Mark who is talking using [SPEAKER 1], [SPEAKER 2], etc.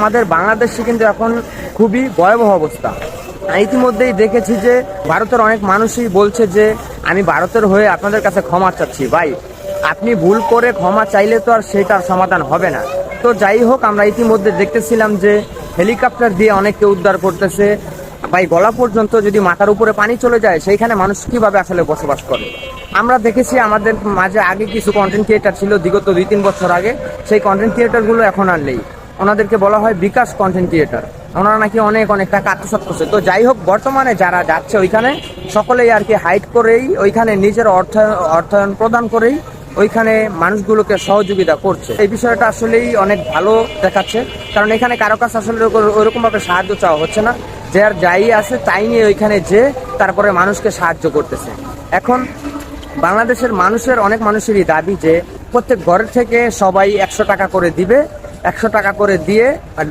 [SPEAKER 1] আমাদের বাংলাদেশে কিন্তু এখন খুবই ভয়াবহ অবস্থা। ইতিমধ্যেই দেখেছি যে ভারতের অনেক মানুষই বলছে যে আমি ভারতের হয়ে আপনাদের কাছে ক্ষমা চাচ্ছি। ভাই, আপনি ভুল করে ক্ষমা চাইলে তো আর সেটার সমাধান হবে না। তো যাই হোক, আমরা ইতিমধ্যে দেখতেছিলাম যে হেলিকপ্টার দিয়ে অনেককে উদ্ধার করতেছে। ভাই, গলা পর্যন্ত যদি মাথার উপরে পানি চলে যায়, সেইখানে মানুষ কিভাবে আসলে বসবাস করে? আমরা দেখেছি আমাদের মাঝে আগে কিছু কন্টেন্ট ক্রিয়েটার ছিল বিগত 2-3 বছর আগে, সেই কন্টেন্ট ক্রিয়েটারগুলো এখন আর নেই। ওনাদেরকে বলা হয় বিকাশ কন্টেন্ট ক্রিয়েটার। ওনারা নাকি অনেক অনেক টাকা আত্মসাৎ করছে। তো যাই হোক, বর্তমানে যারা যাচ্ছে ওইখানে সকলেই আর কি হাইড করেই ওইখানে নিজের অর্থায়ন প্রদান করেই ওইখানে মানুষগুলোকে সহযোগিতা করছে। এই বিষয়টা আসলেই অনেক ভালো দেখাচ্ছে, কারণ এখানে কারো কাছে আসলে ওইরকম ভাবে সাহায্য চাওয়া হচ্ছে না। যার যাই আছে তাই নিয়ে ওইখানে যে তারপরে মানুষকে সাহায্য করতেছে। এখন বাংলাদেশের মানুষের অনেক মানুষেরই দাবি যে প্রত্যেক ঘরের থেকে সবাই 100 টাকা করে দিবে, 100 টাকা করে দিয়ে